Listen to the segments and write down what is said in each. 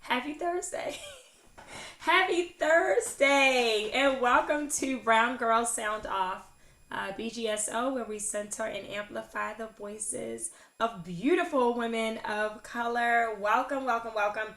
Happy Thursday. Happy Thursday. And welcome to Brown Girl Sound Off, BGSO, where we center and amplify the voices of beautiful women of color. Welcome, welcome, welcome.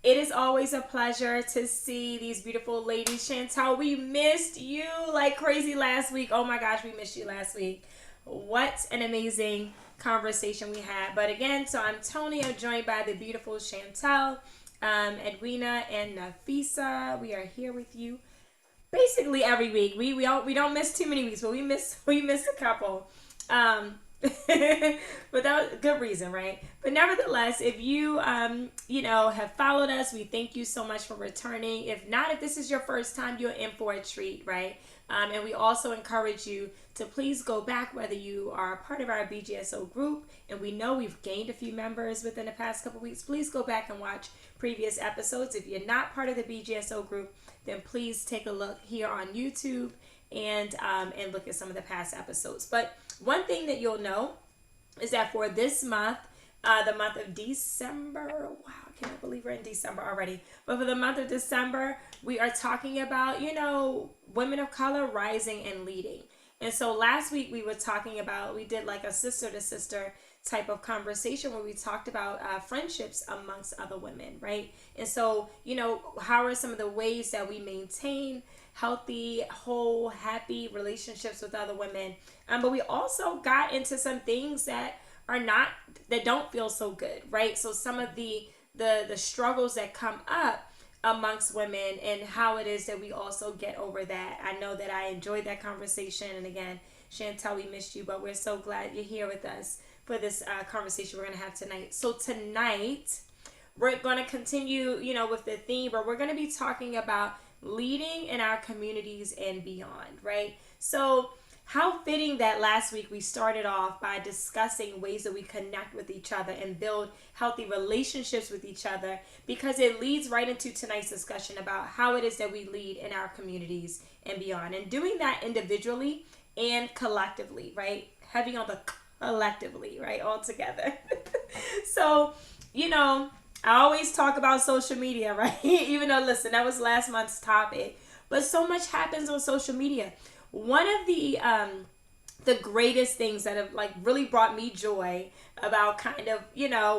It is always a pleasure to see these beautiful ladies. Chantel, we missed you like crazy last week. Oh my gosh, we missed you last week. What an amazing conversation we had. But again, so I'm Tony. I'm joined by the beautiful Chantel, Edwina, and Nafisa. We are here with you basically every week. We don't miss too many weeks, but we miss a couple. But that was a good reason, right? But nevertheless, if you have followed us, we thank you so much for returning. If not, if this is your first time, you're in for a treat, right? And we also encourage you to please go back, whether you are a part of our BGSO group, and we know we've gained a few members within the past couple weeks. Please go back and watch previous episodes. If you're not part of the BGSO group, then please take a look here on YouTube and look at some of the past episodes. But one thing that you'll know is that for this month, the month of December, wow, I cannot believe we're in December already. But for the month of December, we are talking about, women of color rising and leading. And so last week we did like a sister to sister type of conversation where we talked about friendships amongst other women, right? And so, how are some of the ways that we maintain healthy, whole, happy relationships with other women? But we also got into some things that don't feel so good, right? So some of the struggles that come up amongst women and how it is that we also get over that. I know that I enjoyed that conversation. And again, Chantel, we missed you, but we're so glad you're here with us for this conversation we're going to have tonight. So tonight, we're going to continue, with the theme, but we're going to be talking about leading in our communities and beyond, right? So how fitting that last week we started off by discussing ways that we connect with each other and build healthy relationships with each other, because it leads right into tonight's discussion about how it is that we lead in our communities and beyond, and doing that individually and collectively, right? Heavy on the collectively, right? All together. So, I always talk about social media, right? Even though, listen, that was last month's topic, but so much happens on social media. One of the greatest things that have like really brought me joy about kind of,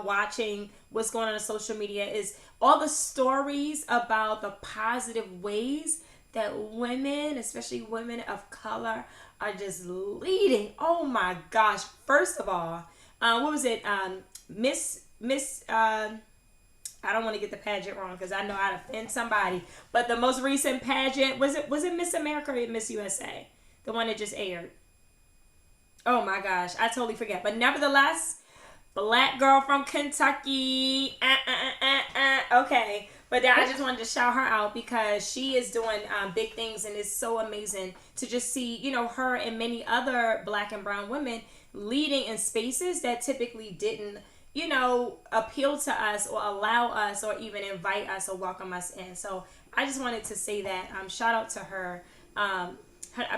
watching what's going on social media is all the stories about the positive ways that women, especially women of color, are just leading. Oh my gosh. First of all, what was it? Miss I don't want to get the pageant wrong because I know I'd offend somebody. But the most recent pageant, was it Miss America or Miss USA? The one that just aired. Oh my gosh, I totally forget. But nevertheless, black girl from Kentucky. Okay. But I just wanted to shout her out because she is doing big things, and it's so amazing to just see, her and many other black and brown women leading in spaces that typically didn't, appeal to us or allow us or even invite us or welcome us in. So I just wanted to say that. Shout out to her. I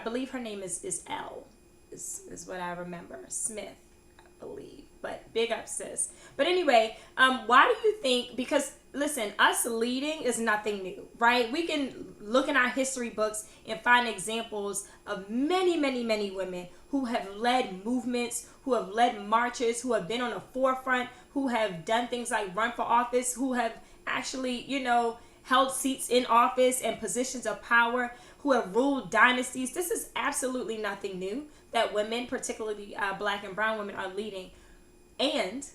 believe her name is L, is what I remember. Smith, I believe. But big up, sis. But anyway, why do you think, because listen, us leading is nothing new, right? We can look in our history books and find examples of many, many, many women who have led movements, who have led marches, who have been on the forefront, who have done things like run for office, who have actually, held seats in office and positions of power, who have ruled dynasties. This is absolutely nothing new that women, particularly black and brown women, are leading. And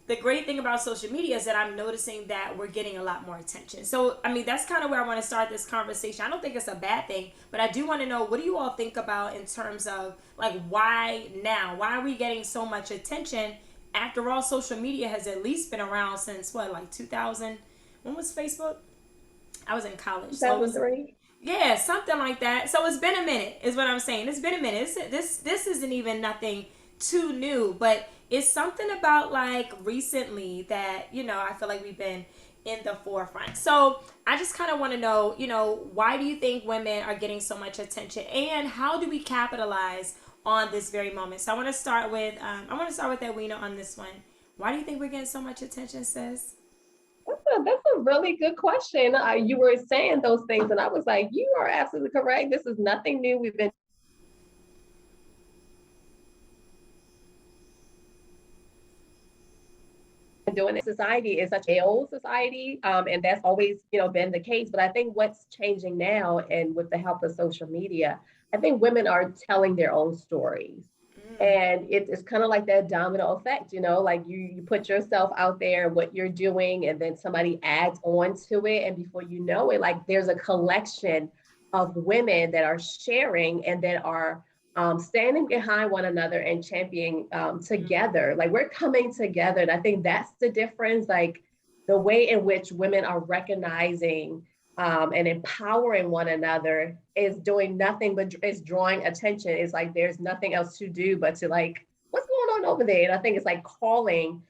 the great thing about social media is that I'm noticing that we're getting a lot more attention. So, that's kind of where I want to start this conversation. I don't think it's a bad thing, but I do want to know, what do you all think about in terms of, like, why now? Why are we getting so much attention? After all, social media has at least been around since, 2000? When was Facebook? I was in college. So 2003. yeah, something like that. So it's been a minute, is what I'm saying. It's been a minute. This isn't even nothing too new, but it's something about like recently that, I feel like we've been in the forefront. So I just kind of want to know, why do you think women are getting so much attention, and how do we capitalize on this very moment? So I want to start with Edwina on this one. Why do you think we're getting so much attention, sis? That's That's a really good question. You were saying those things, and I was like, you are absolutely correct. This is nothing new. We've been doing it. Society is such a male society, and that's always, been the case. But I think what's changing now, and with the help of social media, I think women are telling their own stories. Mm, And it's kind of like that domino effect, like you put yourself out there, what you're doing, and then somebody adds on to it. And before you know it, like there's a collection of women that are sharing and that are standing behind one another and championing mm, together. Like we're coming together. And I think that's the difference. Like the way in which women are recognizing and empowering one another is doing nothing but is drawing attention. It's like there's nothing else to do but to like, what's going on over there? And I think it's like calling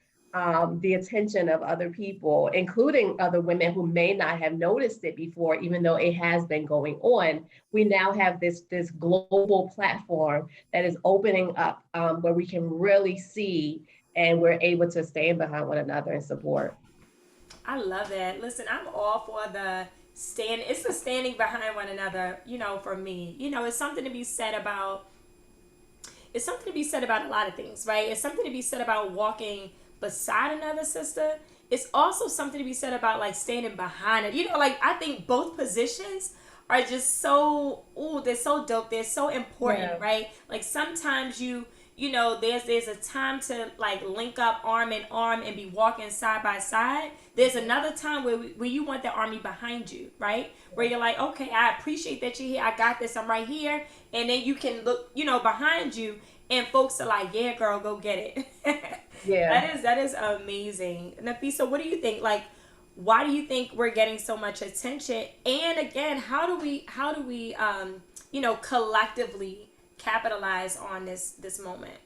the attention of other people, including other women who may not have noticed it before, even though it has been going on. We now have this global platform that is opening up where we can really see and we're able to stand behind one another and support. I love that. Listen, I'm all for the stand. It's the standing behind one another. For me, it's something to be said about. It's something to be said about a lot of things, right? It's something to be said about walking beside another sister. It's also something to be said about like standing behind it. Like I think both positions are just so they're so dope. They're so important, Yeah. right? Like sometimes there's a time to like link up arm in arm and be walking side by side. There's another time where you want the army behind you, right? Where you're like, okay, I appreciate that you're here. I got this. I'm right here. And then you can look, behind you, and folks are like, yeah, girl, go get it. Yeah. that is amazing. Nafisa, what do you think? Like, why do you think we're getting so much attention? And again, how do we collectively capitalize on this moment?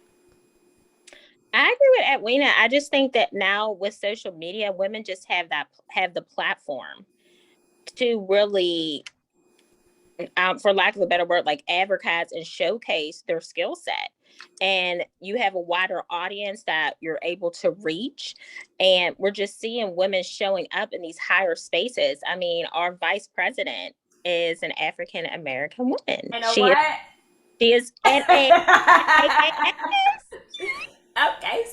I agree with Edwina. I just think that now with social media, women just have the platform to really, for lack of a better word, like advertise and showcase their skill set. And you have a wider audience that you're able to reach. And we're just seeing women showing up in these higher spaces. I mean, our vice president is an African American woman. And a She is what? she is an A. Okay,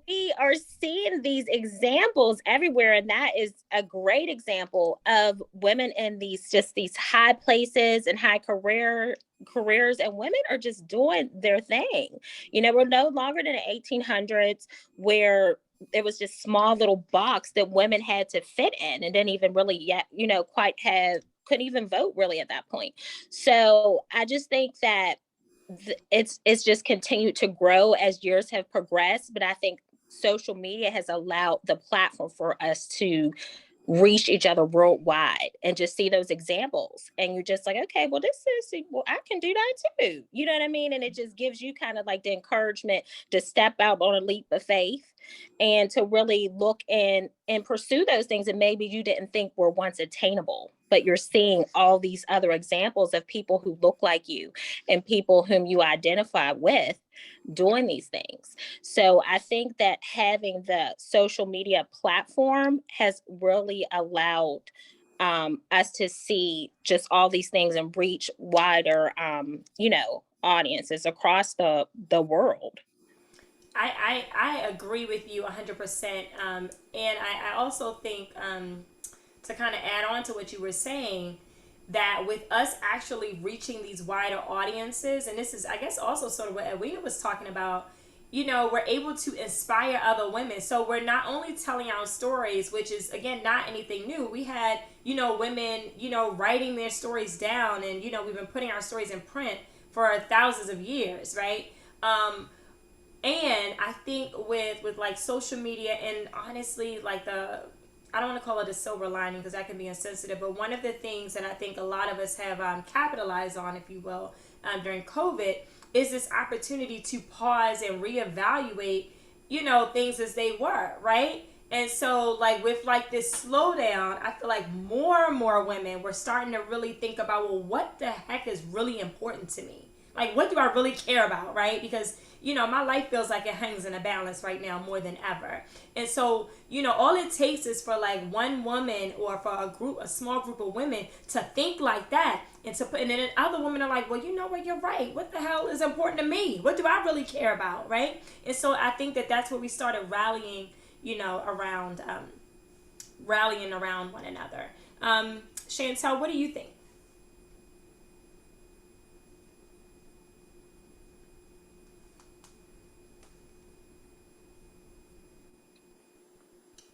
We are seeing these examples everywhere, and that is a great example of women in these high places and high careers, and women are just doing their thing. We're no longer in the 1800s where it was just small little box that women had to fit in and didn't even really yet quite have couldn't even vote really at that point. So I just think that it's just continued to grow as years have progressed, but I think social media has allowed the platform for us to reach each other worldwide and just see those examples, and you're just like, okay, well, I can do that too, you know what I mean? And it just gives you kind of like the encouragement to step out on a leap of faith and to really look and pursue those things that maybe you didn't think were once attainable, but you're seeing all these other examples of people who look like you and people whom you identify with doing these things. So I think that having the social media platform has really allowed us to see just all these things and reach wider, audiences across the world. I agree with you 100%. And I also think, to kind of add on to what you were saying, that with us actually reaching these wider audiences, and this is, I guess, also sort of what Edwina was talking about, we're able to inspire other women. So we're not only telling our stories, which is, again, not anything new. We had, women, writing their stories down, and, we've been putting our stories in print for thousands of years, right? And I think with like social media, and honestly, like I don't want to call it a silver lining because that can be insensitive, but one of the things that I think a lot of us have capitalized on, if you will, during COVID, is this opportunity to pause and reevaluate, things as they were, right? And so, like, with like this slowdown, I feel like more and more women were starting to really think about, well, what the heck is really important to me? Like, what do I really care about, right? Because my life feels like it hangs in a balance right now more than ever. And so, all it takes is for like one woman or for a small group of women to think like that, and then other women are like, well, you know what, you're right. What the hell is important to me? What do I really care about, right? And so I think that that's where we started rallying, around one another. Chantel, what do you think?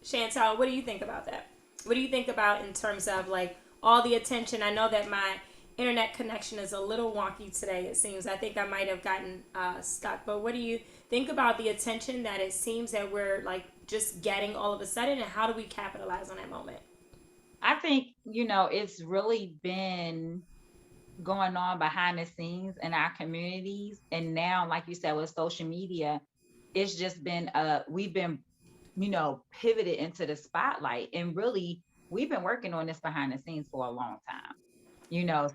Chantal, what do you think about that? What do you think about in terms of like all the attention? I know that my internet connection is a little wonky today, it seems. I think I might have gotten stuck. But what do you think about the attention that it seems that we're like just getting all of a sudden, and how do we capitalize on that moment? I think, it's really been going on behind the scenes in our communities. And now, like you said, with social media, it's just been we've been, pivoted into the spotlight. And really, we've been working on this behind the scenes for a long time.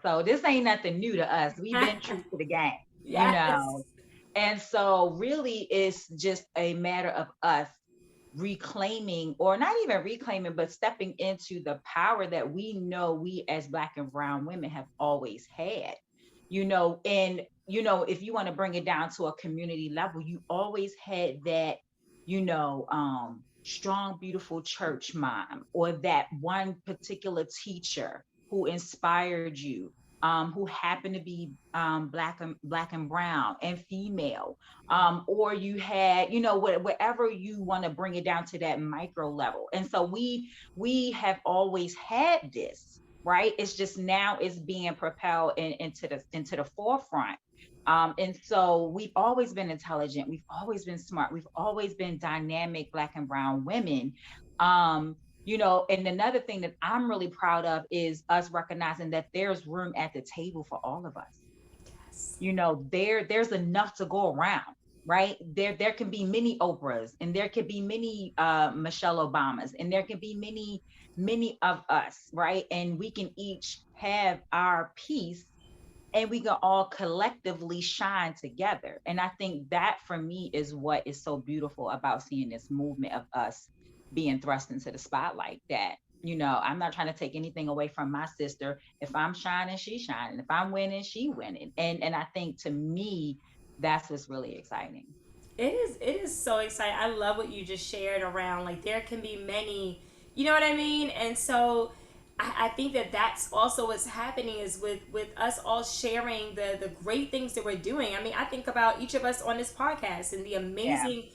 So this ain't nothing new to us. We've been true to the game, you Yes. know. And so really it's just a matter of us reclaiming, or not even reclaiming, but stepping into the power that we know we as Black and brown women have always had. And if you want to bring it down to a community level, you always had that, strong, beautiful church mom, or that one particular teacher who inspired you, who happened to be black and brown and female, or you had, whatever you want to bring it down to that micro level. And so we have always had this, right? It's just now it's being propelled into the forefront. And so we've always been intelligent, we've always been smart, we've always been dynamic Black and brown women. And another thing that I'm really proud of is us recognizing that there's room at the table for all of us. Yes. There's enough to go around, right? There can be many Oprahs, and there can be many Michelle Obamas, and there can be many of us, right? And we can each have our piece, and we can all collectively shine together. And I think that for me is what is so beautiful about seeing this movement of us being thrust into the spotlight. That, I'm not trying to take anything away from my sister. If I'm shining, she's shining. If I'm winning, she winning. And I think, to me, that's what's really exciting. It is so exciting. I love what you just shared around like there can be many, you know what I mean? And so I think that that's also what's happening is with us all sharing the great things that we're doing. I mean, I think about each of us on this podcast and the Yeah. amazing,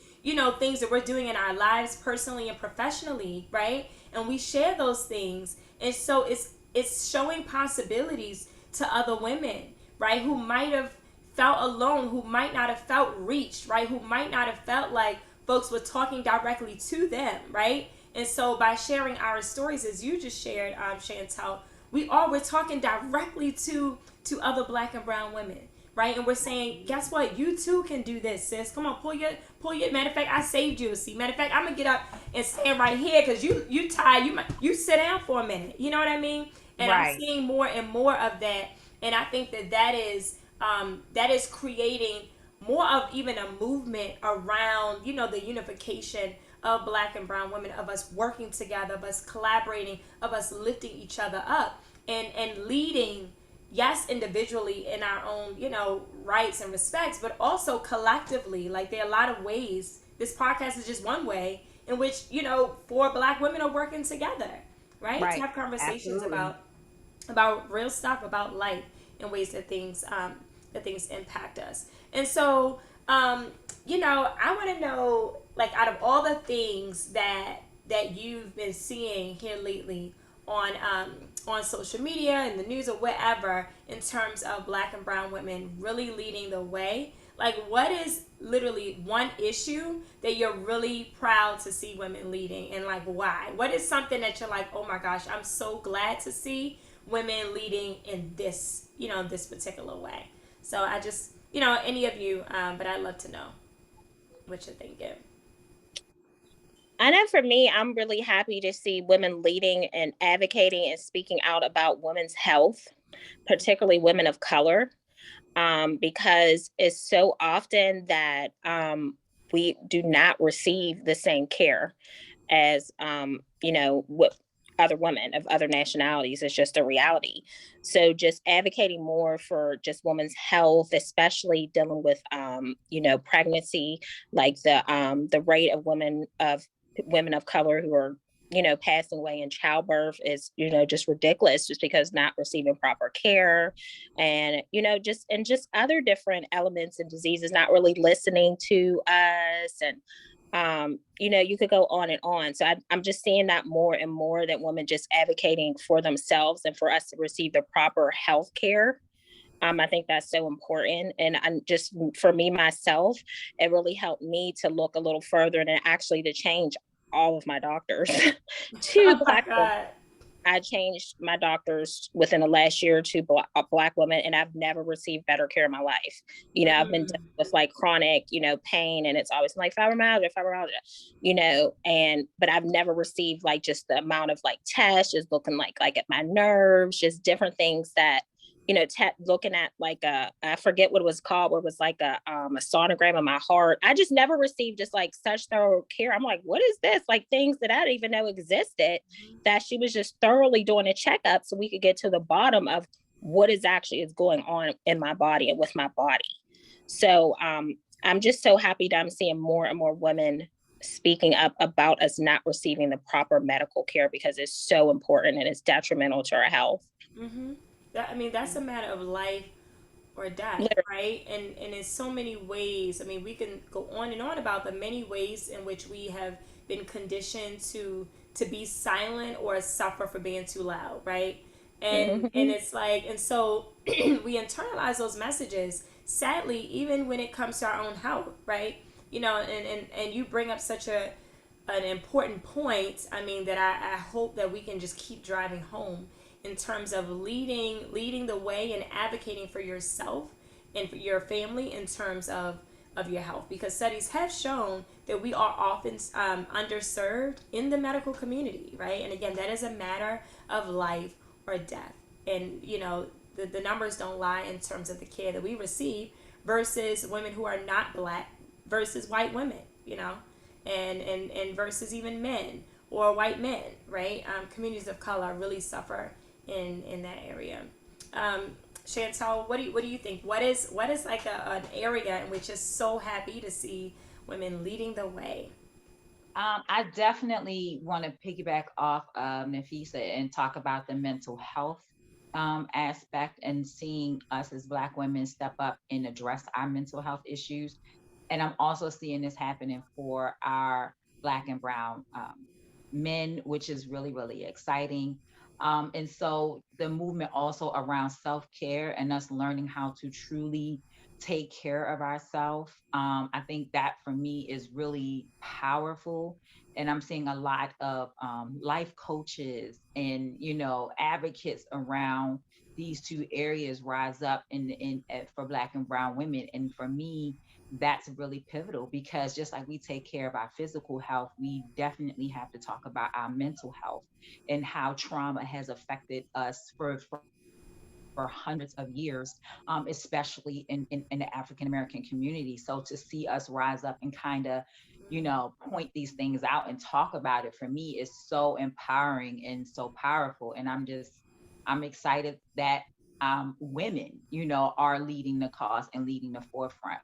things that we're doing in our lives personally and professionally, right? And we share those things. And so it's showing possibilities to other women, right? Who might have felt alone, who might not have felt reached, right? Who might not have felt like folks were talking directly to them, right? And so by sharing our stories, as you just shared, Chantel, we're talking directly to other Black and brown women, right? And we're saying, guess what? You too can do this, sis. Come on, pull your. Matter of fact, I saved you a seat. Matter of fact, I'm gonna get up and stand right here because you tired. You sit down for a minute. You know what I mean? And I'm Right. seeing more and more of that, and I think that is creating more of even a movement around the unification of Black and brown women, of us working together, of us collaborating, of us lifting each other up, and leading, yes, individually in our own rights and respects, but also collectively. Like, there are a lot of ways. This podcast is just one way in which 4 Black women are working together, right, to Right. have conversations Absolutely. about real stuff, about life, in ways that things impact us. And so, I want to know, like, out of all the things that you've been seeing here lately on social media, in the news, or wherever, in terms of Black and brown women really leading the way, like, what is literally one issue that you're really proud to see women leading, and like, why? What is something that you're like, oh my gosh, I'm so glad to see women leading in this particular way? So I just, any of you, but I'd love to know what you're thinking. I know for me, I'm really happy to see women leading and advocating and speaking out about women's health, particularly women of color. because it's so often that we do not receive the same care as what other women of other nationalities. Is just a reality. So just advocating more for just women's health, especially dealing with pregnancy, like the rate of women of color who are passing away in childbirth is just ridiculous, just because not receiving proper care, and just other different elements and diseases not really listening to us. And you could go on and on. So I'm just seeing that more and more, that women just advocating for themselves and for us to receive the proper health care. I think that's so important. And I'm just, for me, myself, it really helped me to look a little further and actually to change all of my doctors to Oh my Black women. God. I changed my doctors within the last year to Black women, and I've never received better care in my life. I've been dealing with like chronic, pain, and it's always like fibromyalgia, but I've never received like just the amount of like tests, just looking like at my nerves, just different things that looking at like I forget what it was called, where it was like a sonogram of my heart. I just never received just like such thorough care. I'm like, what is this? Like things that I didn't even know existed, that she was just thoroughly doing a checkup so we could get to the bottom of what is going on in my body and with my body. So I'm just so happy that I'm seeing more and more women speaking up about us not receiving the proper medical care, because it's so important and it's detrimental to our health. Mm-hmm. That's a matter of life or death, Literally. right? And in so many ways, we can go on and on about the many ways in which we have been conditioned to be silent or suffer for being too loud, right? And Mhm. it's like, and so we internalize those messages, sadly, even when it comes to our own health, right? And you bring up such an important point. That I hope that we can just keep driving home in terms of leading the way and advocating for yourself and for your family in terms of your health, because studies have shown that we are often underserved in the medical community, right? And again, that is a matter of life or death. And the numbers don't lie in terms of the care that we receive versus women who are not Black versus white women, and versus even men or white men, right? Communities of color really suffer in that area. Chantal, what do you think? What is like an area in which is so happy to see women leading the way? I definitely want to piggyback off of Nafisa and talk about the mental health aspect, and seeing us as Black women step up and address our mental health issues. And I'm also seeing this happening for our Black and Brown men, which is really, really exciting. And so the movement also around self care and us learning how to truly take care of ourselves. I think that for me is really powerful. And I'm seeing a lot of life coaches and, advocates around these two areas rise up for Black and Brown women. And for me, that's really pivotal, because just like we take care of our physical health, we definitely have to talk about our mental health and how trauma has affected us for hundreds of years, especially in the African American community. So to see us rise up and kind of, point these things out and talk about it, for me is so empowering and so powerful. And I'm excited that women, are leading the cause and leading the forefront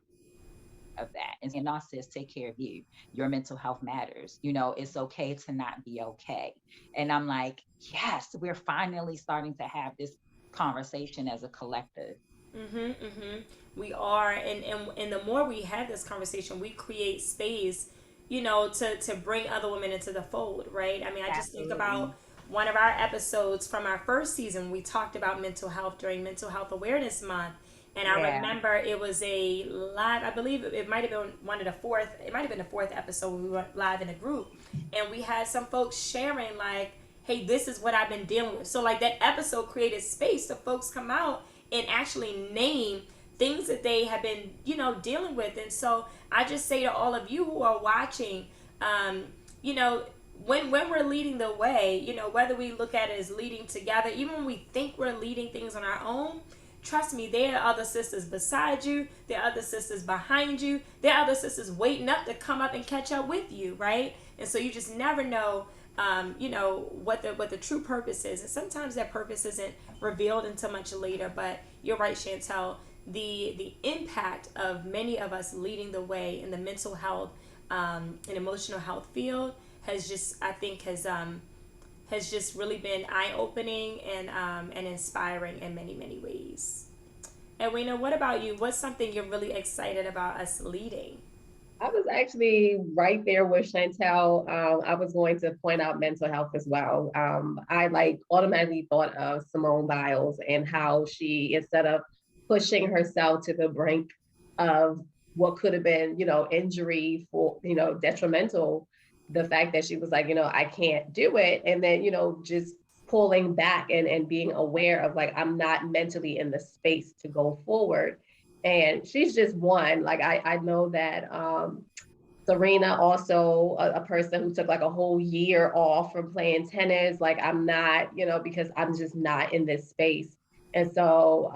of that, and saying, "No, sis, take care of you. Your mental health matters. It's okay to not be okay." And I'm like, yes, we're finally starting to have this conversation as a collective. We are, and the more we have this conversation, we create space, to bring other women into the fold, right? I just think Absolutely. about one of our episodes from our first season. We talked about mental health during Mental Health Awareness Month, and I Yeah. remember it was a live. I believe it might have been one of the fourth. It might have been the fourth episode when we went live in a group, and we had some folks sharing like, "Hey, this is what I've been dealing with." So like that episode created space to folks come out and actually name things that they have been, dealing with. And so I just say to all of you who are watching, you know, when we're leading the way, whether we look at it as leading together, even when we think we're leading things on our own, trust me, there are other sisters beside you, there are other sisters behind you, there are other sisters waiting up to come up and catch up with you, right? And so you just never know, what the true purpose is. And sometimes that purpose isn't revealed until much later. But you're right, Chantel. The impact of many of us leading the way in the mental health and emotional health field has just, I think, has just really been eye-opening and inspiring in many, many ways. Edwina, what about you? What's something you're really excited about us leading? I was actually right there with Chantel. I was going to point out mental health as well. I like automatically thought of Simone Biles and how she, instead of pushing herself to the brink of what could have been, injury for, detrimental, the fact that she was like, I can't do it. And then, just pulling back and being aware of like, I'm not mentally in the space to go forward. And she's just one. Like I know that Serena also a person who took like a whole year off from playing tennis. Like I'm not, because I'm just not in this space. And so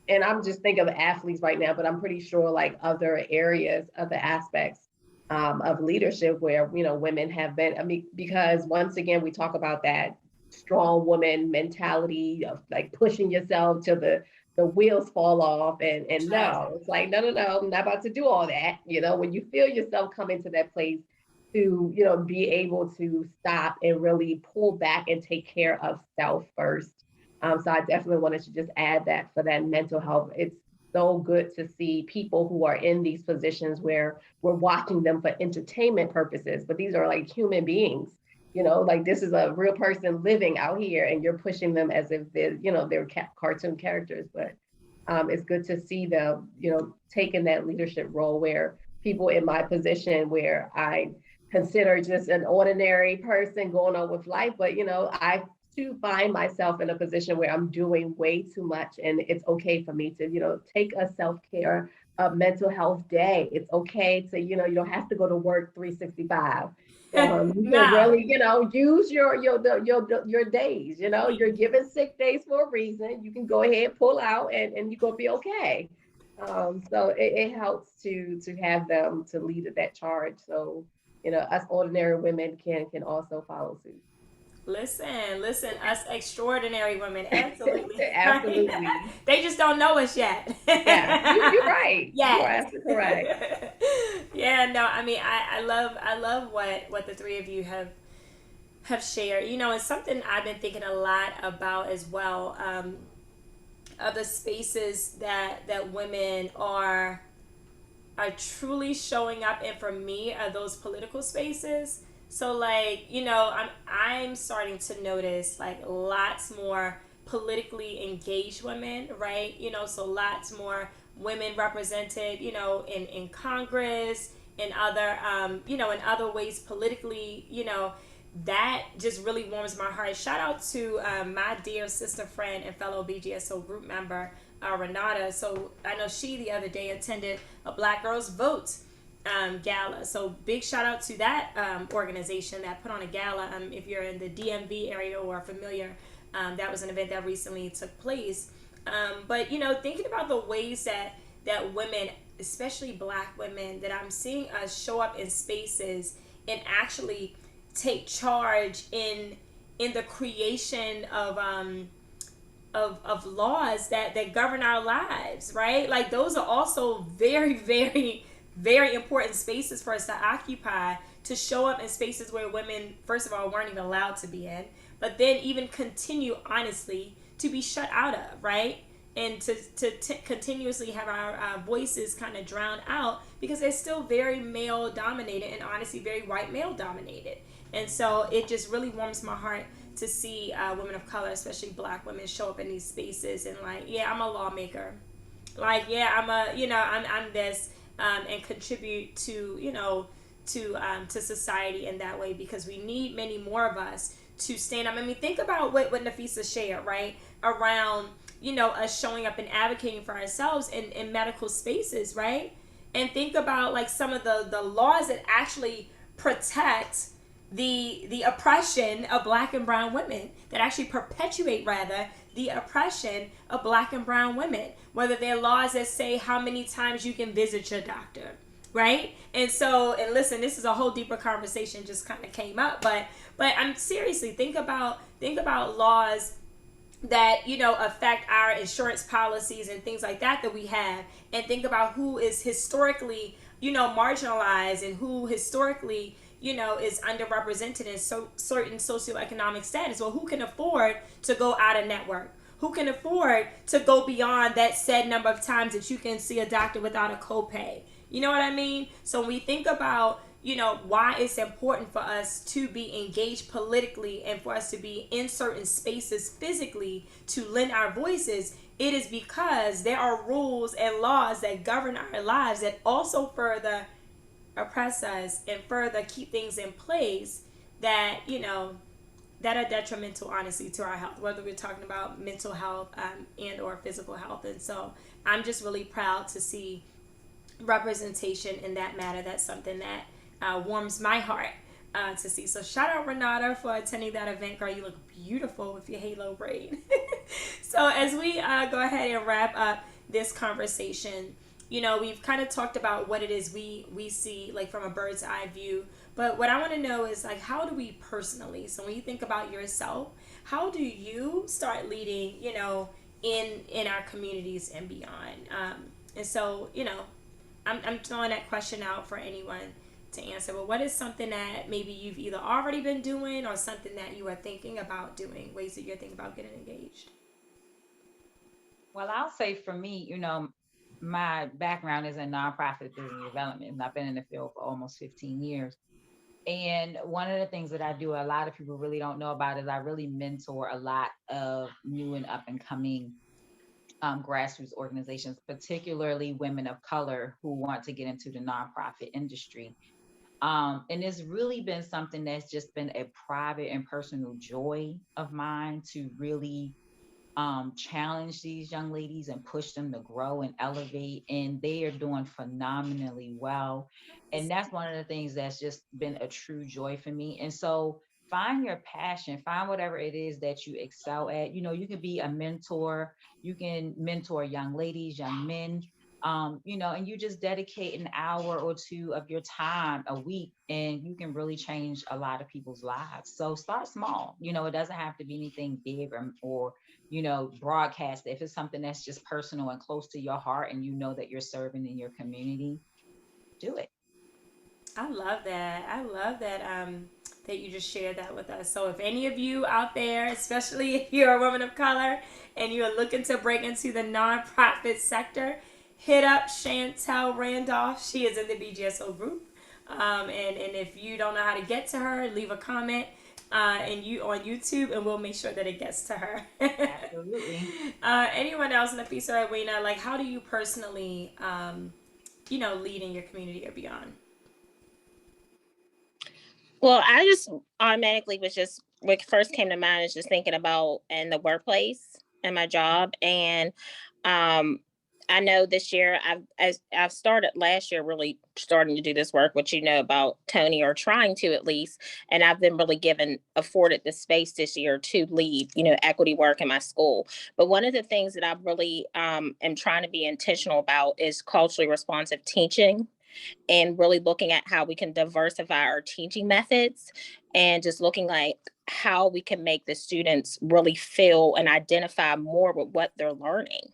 and I'm just thinking of athletes right now, but I'm pretty sure like other areas, other aspects of leadership where women have been. I mean, because once again we talk about that strong woman mentality of like pushing yourself till the wheels fall off and no, it's like no, I'm not about to do all that. When you feel yourself coming to that place to be able to stop and really pull back and take care of self first. So I definitely wanted to just add that for that mental health. It's so good to see people who are in these positions where we're watching them for entertainment purposes, but these are like human beings. Like this is a real person living out here and you're pushing them as if they're cartoon characters. But it's good to see them, taking that leadership role where people in my position where I consider just an ordinary person going on with life. But, I too find myself in a position where I'm doing way too much and it's okay for me to, take a self-care, mental health day. It's okay to, you don't have to go to work 365. You can No. really, use your days, you're given sick days for a reason. You can go ahead, pull out and you're gonna be okay. So it helps to have them to lead that charge. So, us ordinary women can also follow suit. Listen, us extraordinary women, absolutely. Absolutely. They just don't know us yet. Yeah, you're right. You are Yes. absolutely correct. Yeah, no, I mean, I love what the three of you have shared. It's something I've been thinking a lot about as well. Of the spaces that women are truly showing up in, for me, are those political spaces. So like, I'm starting to notice like lots more politically engaged women, right? So lots more women represented, in Congress, in other, in other ways politically, that just really warms my heart. Shout out to my dear sister friend and fellow BGSO group member, Renata. So I know she the other day attended a Black Girls Vote gala. So big shout out to that organization that put on a gala. If you're in the DMV area or familiar, that was an event that recently took place. But thinking about the ways that women, especially Black women, that I'm seeing us show up in spaces and actually take charge in the creation of laws that govern our lives, right? Like those are also very, very, very important spaces for us to occupy, to show up in spaces where women, first of all, weren't even allowed to be in, but then even continue, honestly, to be shut out of, right? And to continuously have our voices kind of drowned out because they're still very male dominated and honestly very white male dominated. And so it just really warms my heart to see women of color, especially Black women, show up in these spaces and like, yeah, I'm a lawmaker. Like, yeah, I'm this, and contribute to, to society in that way, because we need many more of us to stand up. I mean, think about what Nafisa shared, right? Around, us showing up and advocating for ourselves in medical spaces, right? And think about like some of the laws that actually protect the oppression of black and brown women, that actually perpetuate rather the oppression of black and brown women, whether they're laws that say how many times you can visit your doctor, right? And so, and listen, this is a whole deeper conversation just kind of came up, but I'm seriously, think about laws that affect our insurance policies and things like that we have, and think about who is historically marginalized, and who historically is underrepresented in certain socioeconomic status. Well, who can afford to go out of network? Who can afford to go beyond that said number of times that you can see a doctor without a copay? You know what I mean? So when we think about why it's important for us to be engaged politically, and for us to be in certain spaces physically to lend our voices, it is because there are rules and laws that govern our lives that also further oppress us and further keep things in place that that are detrimental, honestly, to our health, whether we're talking about mental health and or physical health. And so I'm just really proud to see representation in that matter. That's something that warms my heart to see. So shout out Renata for attending that event. Girl, you look beautiful with your halo braid. So as we go ahead and wrap up this conversation, we've kind of talked about what it is we see, like, from a bird's eye view. But what I want to know is, like, how do we personally, so when you think about yourself, how do you start leading, in our communities and beyond? And so, I'm throwing that question out for anyone to answer. But what is something that maybe you've either already been doing, or something that you are thinking about doing, ways that you're thinking about getting engaged? Well, I'll say for me, my background is in nonprofit business development, and I've been in the field for almost 15 years. And one of the things that I do, a lot of people really don't know about, is I really mentor a lot of new and up and coming grassroots organizations, particularly women of color who want to get into the nonprofit industry. And it's really been something that's just been a private and personal joy of mine to really challenge these young ladies and push them to grow and elevate. And they are doing phenomenally well. And that's one of the things that's just been a true joy for me. And so find your passion, find whatever it is that you excel at. You can be a mentor, you can mentor young ladies, young men. And you just dedicate an hour or two of your time a week, and you can really change a lot of people's lives. So start small. It doesn't have to be anything big or broadcast. If it's something that's just personal and close to your heart, and that you're serving in your community, do it. I love that. I love that that you just shared that with us. So if any of you out there, especially if you're a woman of color and you're looking to break into the nonprofit sector, hit up Chantel Randolph. She is in the BGSO group. And if you don't know how to get to her, leave a comment and you on YouTube, and we'll make sure that it gets to her. Absolutely. Anyone else in the piece, or Edwina, like, how do you personally, lead in your community or beyond? Well, I just automatically was just what first came to mind is just thinking about in the workplace and my job. And um, I know this year I've started last year really starting to do this work, which about Tony, or trying to at least. And I've been really afforded the space this year to lead, equity work in my school. But one of the things that I really am trying to be intentional about is culturally responsive teaching, and really looking at how we can diversify our teaching methods, and just looking like how we can make the students really feel and identify more with what they're learning.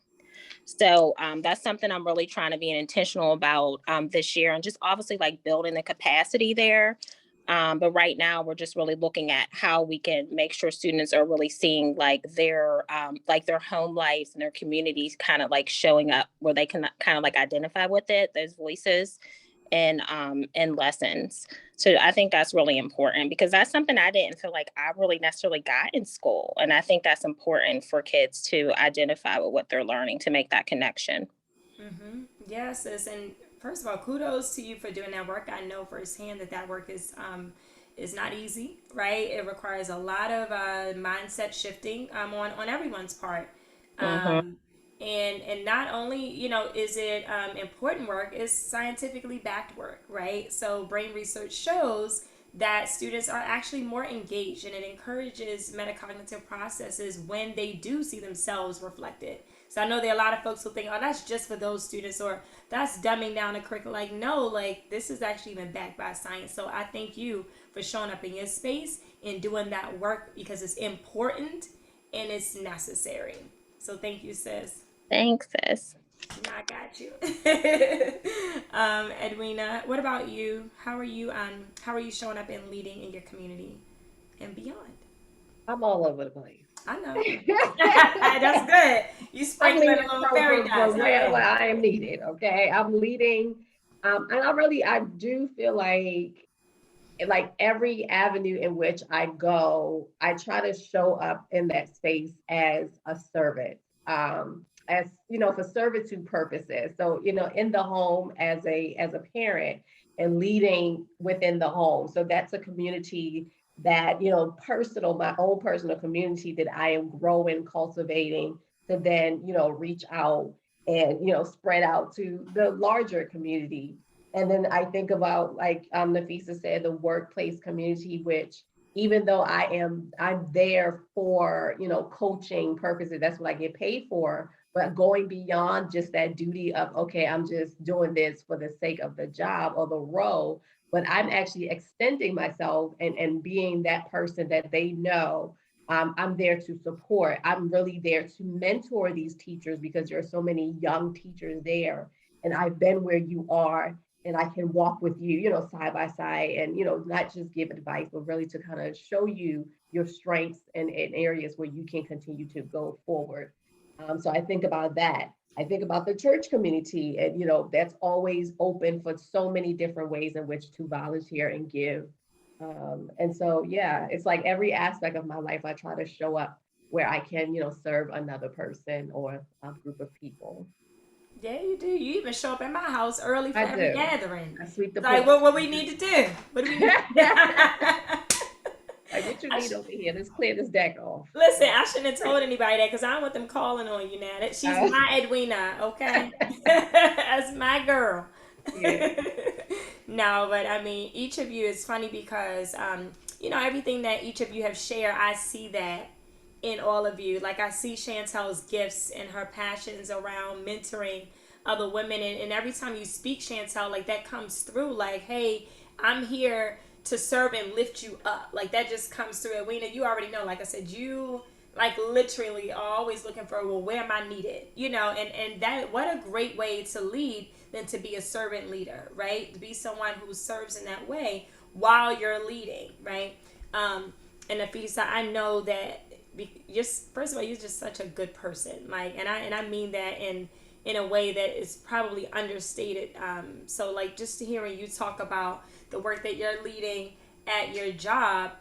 So that's something I'm really trying to be intentional about this year, and just obviously like building the capacity there. But right now we're just really looking at how we can make sure students are really seeing like their home lives and their communities kind of like showing up where they can kind of like identify with it, those voices and lessons. So I think that's really important, because that's something I didn't feel like I really necessarily got in school. And I think that's important for kids to identify with what they're learning, to make that connection. Mm-hmm. Yes, sis. And first of all, kudos to you for doing that work. I know firsthand that work is not easy, right? It requires a lot of mindset shifting on everyone's part. Mm-hmm. And not only is it important work, it's scientifically backed work, right? So brain research shows that students are actually more engaged, and it encourages metacognitive processes when they do see themselves reflected. So I know there are a lot of folks who think, oh, that's just for those students, or that's dumbing down the curriculum. Like, no, like this is actually even backed by science. So I thank you for showing up in your space and doing that work, because it's important and it's necessary. So thank you, sis. Thanks, sis. I got you. Edwina, what about you? How are you showing up and leading in your community and beyond? I'm all over the place. I know. That's good. You sprinkling a little fairy dust. Where I am needed. Okay. I'm leading. And I do feel like every avenue in which I go, I try to show up in that space as a servant, as for servitude purposes. So, in the home as a parent and leading within the home. So that's a community that, my own personal community that I am growing, cultivating to then, reach out and, spread out to the larger community. And then I think about, like Nafisa said, the workplace community, which even though I'm there for, coaching purposes, that's what I get paid for, but going beyond just that duty of, okay, I'm just doing this for the sake of the job or the role, but I'm actually extending myself and being that person that they know I'm there to support. I'm really there to mentor these teachers, because there are so many young teachers there. And I've been where you are, and I can walk with you, side by side, and, not just give advice, but really to kind of show you your strengths and areas where you can continue to go forward. So I think about that. I think about the church community, and, that's always open for so many different ways in which to volunteer and give. And so, yeah, it's like every aspect of my life, I try to show up where I can, serve another person or a group of people. Yeah, you do. You even show up at my house early for every gathering. I sweep the like, what we need to do? What do we need? Like, what you need over here? Let's clear this deck off. Listen, I shouldn't have told anybody that, because I don't want them calling on you now. She's my Edwina, okay? That's my girl. Yeah. No, but I mean, each of you is funny because, everything that each of you have shared, I see that in all of you. Like, I see Chantel's gifts and her passions around mentoring other women. And every time you speak, Chantel, like that comes through, like, hey, I'm here to serve and lift you up. Like that just comes through. Edwina, you already know, like I said, you like literally are always looking for, well, where am I needed? And that, what a great way to lead than to be a servant leader, right? To be someone who serves in that way while you're leading, right? And Nafisa, I know that just, first of all, you're just such a good person, like, and I mean that in a way that is probably understated. So like, just hearing you talk about the work that you're leading at your job,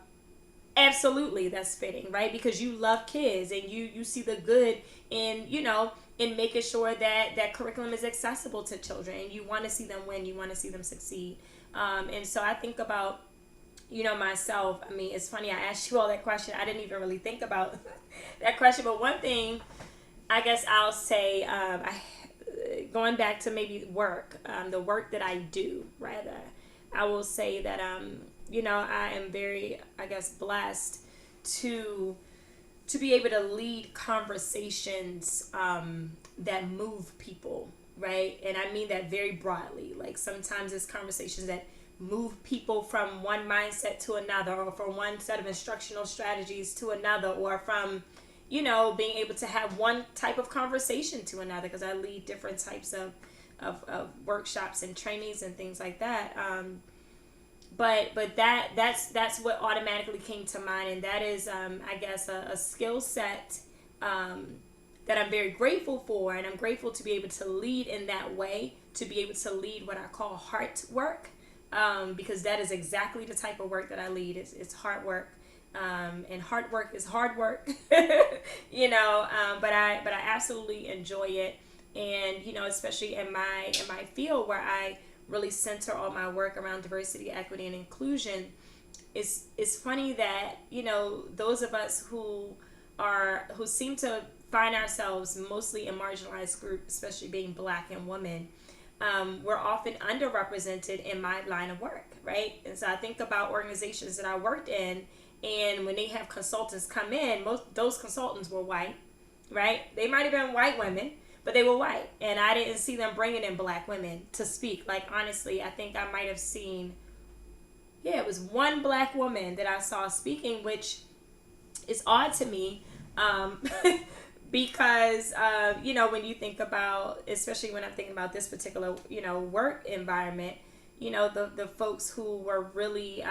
absolutely, that's fitting, right? Because you love kids and you see the good in, in making sure that curriculum is accessible to children, and you want to see them win, you want to see them succeed. And so I think about, myself. I mean, it's funny, I asked you all that question. I didn't even really think about that question. But one thing, I guess I'll say, going back to maybe work, the work that I do, rather, I will say that, I am very, I guess, blessed to be able to lead conversations that move people, right? And I mean that very broadly. Like, sometimes it's conversations that move people from one mindset to another, or from one set of instructional strategies to another, or from, being able to have one type of conversation to another, because I lead different types of workshops and trainings and things like that. But that's what automatically came to mind, and that is, I guess, a skill set that I'm very grateful for, and I'm grateful to be able to lead in that way, to be able to lead what I call heart work, because that is exactly the type of work that I lead. It's hard work, and hard work is hard work, but I absolutely enjoy it, and especially in my field where I really center all my work around diversity, equity, and inclusion. It's funny that those of us who seem to find ourselves mostly in marginalized groups, especially being Black and women, we're often underrepresented in my line of work. right? And so I think about organizations that I worked in, and when they have consultants come in, most those consultants were white, right? They might have been white women, but they were white, and I didn't see them bringing in black women to speak. Like, honestly, I think I might have seen, yeah, it was one black woman that I saw speaking, which is odd to me. Because when you think about, especially when I'm thinking about this particular work environment, the folks who were really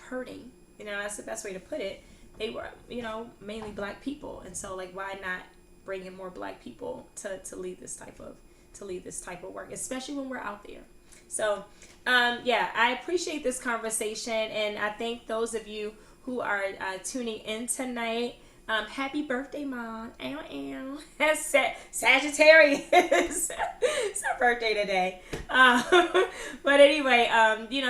hurting, that's the best way to put it, they were mainly black people. And so, like, why not bring in more black people to lead this type of work, especially when we're out there. So I appreciate this conversation, and I thank those of you who are tuning in tonight. Happy birthday, Mom. Ow, ow. That's Sagittarius. It's her birthday today. But anyway,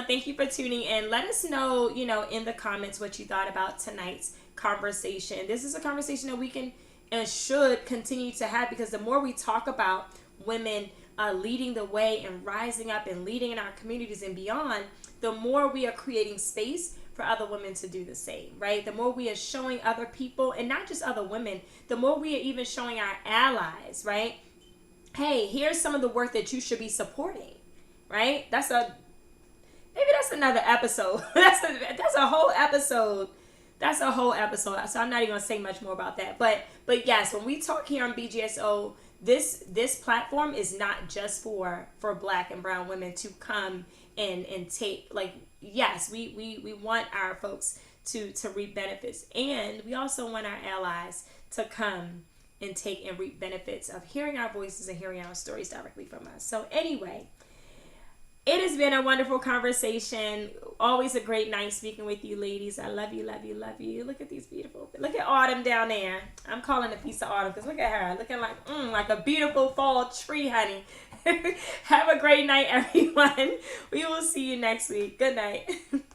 thank you for tuning in. Let us know, in the comments what you thought about tonight's conversation. This is a conversation that we can and should continue to have, because the more we talk about women leading the way and rising up and leading in our communities and beyond, the more we are creating space for other women to do the same, right? The more we are showing other people, and not just other women, the more we are even showing our allies, right? Hey, here's some of the work that you should be supporting, right? Maybe that's another episode. that's a whole episode. That's a whole episode. So I'm not even gonna say much more about that. But yes, when we talk here on BGSO, this platform is not just for Black and brown women to come and take, like, yes, we want our folks to reap benefits, and we also want our allies to come and take and reap benefits of hearing our voices and hearing our stories directly from us. So anyway, it has been a wonderful conversation. Always a great night speaking with you, ladies. I love you, love you, love you. Look at these beautiful. Look at Autumn down there. I'm calling a piece of Autumn because look at her, looking like a beautiful fall tree, honey. Have a great night, everyone. We will see you next week. Good night.